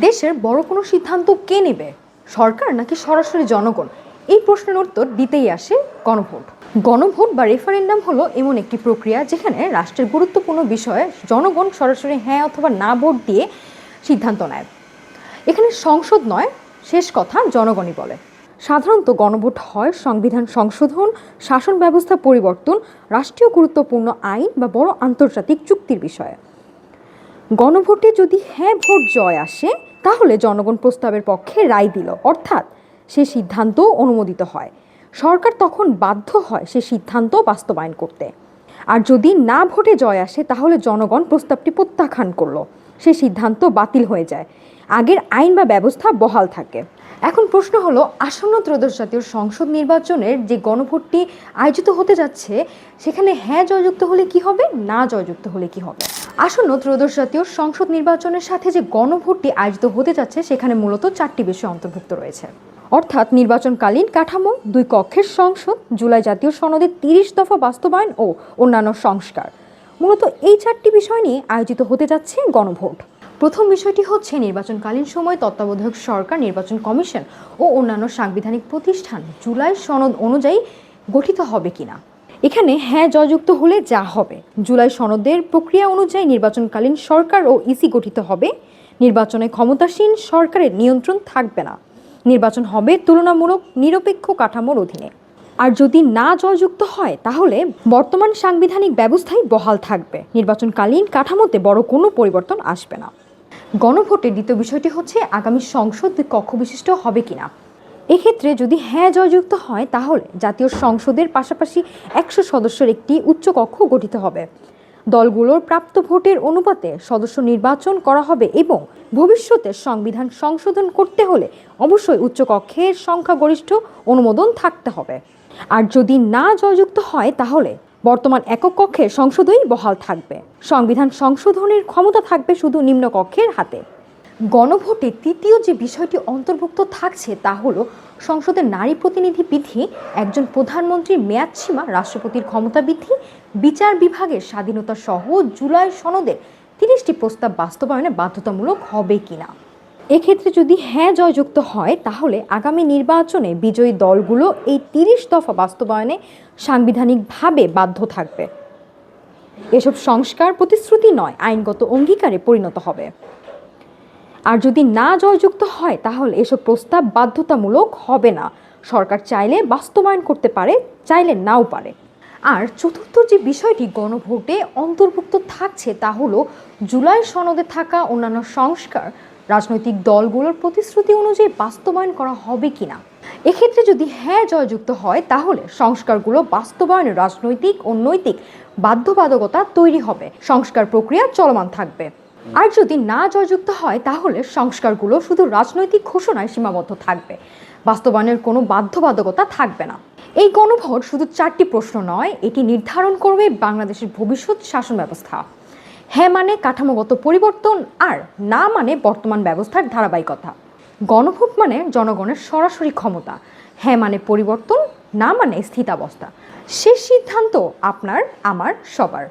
দেশের বড় কোনো সিদ্ধান্ত কে নেবে, সরকার নাকি সরাসরি জনগণ? এই প্রশ্নের উত্তর দিতেই আসে গণভোট। গণভোট বা রেফারেন্ডাম হলো এমন একটি প্রক্রিয়া যেখানে রাষ্ট্রের গুরুত্বপূর্ণ বিষয়ে জনগণ সরাসরি হ্যাঁ অথবা না ভোট দিয়ে সিদ্ধান্ত নেয়। এখানে সংসদ নয়, শেষ কথা জনগণই বলে। সাধারণত গণভোট হয় সংবিধান সংশোধন, শাসন ব্যবস্থা পরিবর্তন, রাষ্ট্রীয় গুরুত্বপূর্ণ আইন বা বড় আন্তর্জাতিক চুক্তির বিষয়ে। গণভোটে যদি হ্যাঁ ভোট জয় আসে তাহলে জনগণ প্রস্তাবের পক্ষে রায় দিল, অর্থাৎ সে সিদ্ধান্ত অনুমোদিত হয়। সরকার তখন বাধ্য হয় সে সিদ্ধান্ত বাস্তবায়ন করতে। আর যদি না ভোটে জয় আসে তাহলে জনগণ প্রস্তাবটি প্রত্যাখ্যান করলো, সে সিদ্ধান্ত বাতিল হয়ে যায়, আগের আইন বা ব্যবস্থা বহাল থাকে। এখন প্রশ্ন হলো, আসন্ন ত্রয়োদশ জাতীয় সংসদ নির্বাচনের যে গণভোটটি আয়োজিত হতে যাচ্ছে সেখানে হ্যাঁ জয়যুক্ত হলে কি হবে, না জয়যুক্ত হলে কি হবে? আসন্ন ত্রয়োদশ জাতীয় সংসদ নির্বাচনের সাথে যে গণভোটটি আয়োজিত হতে যাচ্ছে সেখানে মূলত 4টি বিষয় অন্তর্ভুক্ত রয়েছে, অর্থাৎ নির্বাচনকালীন কাঠামো, 2 কক্ষের সংসদ, জুলাই জাতীয় সনদের 30 দফা বাস্তবায়ন ও অন্যান্য সংস্কার। মূলত এই 4টি বিষয় নিয়ে আয়োজিত হতে যাচ্ছে গণভোট। প্রথম বিষয়টি হচ্ছে নির্বাচনকালীন সময় তত্ত্বাবধায়ক সরকার, নির্বাচন কমিশন ও অন্যান্য সাংবিধানিক প্রতিষ্ঠান জুলাই সনদ অনুযায়ী গঠিত হবে কিনা। এখানে হ্যাঁ জয়যুক্ত হলে যা হবে, জুলাই সনদের প্রক্রিয়া অনুযায়ী নির্বাচনকালীন সরকার ও ইসি গঠিত হবে, নির্বাচনে ক্ষমতাসীন সরকারের নিয়ন্ত্রণ থাকবে না, নির্বাচন হবে তুলনামূলক নিরপেক্ষ কাঠামোর অধীনে। আর যদি না জয়যুক্ত হয় তাহলে বর্তমান সাংবিধানিক ব্যবস্থাই বহাল থাকবে, নির্বাচনকালীন কাঠামোতে বড় কোনো পরিবর্তন আসবে না। গণভোটের দ্বিতীয় বিষয়টি হচ্ছে আগামী সংসদ কক্ষ বিশিষ্ট হবে কিনা। এক্ষেত্রে যদি হ্যাঁ জয়যুক্ত হয় তাহলে জাতীয় সংসদের পাশাপাশি 100 সদস্যের একটি উচ্চ কক্ষ গঠিত হবে। দলগুলোর প্রাপ্ত ভোটের অনুপাতে সদস্য নির্বাচন করা হবে এবং ভবিষ্যতে সংবিধান সংশোধন করতে হলে অবশ্যই উচ্চকক্ষের সংখ্যাগরিষ্ঠ অনুমোদন থাকতে হবে। আর যদি না জয়যুক্ত হয় তাহলে বর্তমান একক কক্ষের সংসদই বহাল থাকবে, সংবিধান সংশোধনের ক্ষমতা থাকবে শুধু নিম্নকক্ষের হাতে। গণভোটে তৃতীয় যে বিষয়টি অন্তর্ভুক্ত থাকছে তা হলো সংসদের নারী প্রতিনিধি বৃদ্ধি, একজন প্রধানমন্ত্রীর মেয়াদসীমা, রাষ্ট্রপতির ক্ষমতা বৃদ্ধি, বিচার বিভাগের স্বাধীনতা সহ জুলাই সনদের 30টি প্রস্তাব বাস্তবায়নে বাধ্যতামূলক হবে কিনা। এক্ষেত্রে যদি হ্যাঁ জয়যুক্ত হয় তাহলে আগামী নির্বাচনে বিজয়ী দলগুলো এই 30 দফা বাস্তবায়নে সাংবিধানিকভাবে বাধ্য থাকবে। এসব সংস্কার প্রতিশ্রুতি নয়, আইনগত অঙ্গীকারে পরিণত হবে। আর যদি না জয়যুক্ত হয় তাহলে এসব প্রস্তাব বাধ্যতামূলক হবে না, সরকার চাইলে বাস্তবায়ন করতে পারে, চাইলে নাও পারে। আর চতুর্থ যে বিষয়টি গণভোটে অন্তর্ভুক্ত থাকছে তা হলো জুলাই সনদে থাকা অন্যান্য সংস্কার রাজনৈতিক দলগুলোর প্রতিশ্রুতি অনুযায়ী বাস্তবায়ন করা হবে কিনা। এক্ষেত্রে যদি হ্যাঁ জয়যুক্ত হয় তাহলে সংস্কারগুলো বাস্তবায়নে রাজনৈতিক ও নৈতিক বাধ্যবাধকতা তৈরি হবে, সংস্কার প্রক্রিয়া চলমান থাকবে। আর যদি না জয়যুক্ত হয় তাহলে সংস্কারগুলো শুধু রাজনৈতিক ঘোষণায় সীমাবদ্ধ থাকবে, বাস্তবায়নের কোনো বাধ্যবাধকতা থাকবে না। এই গণভোট শুধু 4টি প্রশ্ন নয়, এটি নির্ধারণ করবে বাংলাদেশের ভবিষ্যৎ শাসন ব্যবস্থা। হ্যাঁ মানে কাঠামোগত পরিবর্তন, আর না মানে বর্তমান ব্যবস্থার ধারাবাহিকতা। গণভোট মানে জনগণের সরাসরি ক্ষমতা, হ্যাঁ মানে পরিবর্তন, না মানে স্থিতাবস্থা। শেষ সিদ্ধান্ত আপনার, আমার, সবার।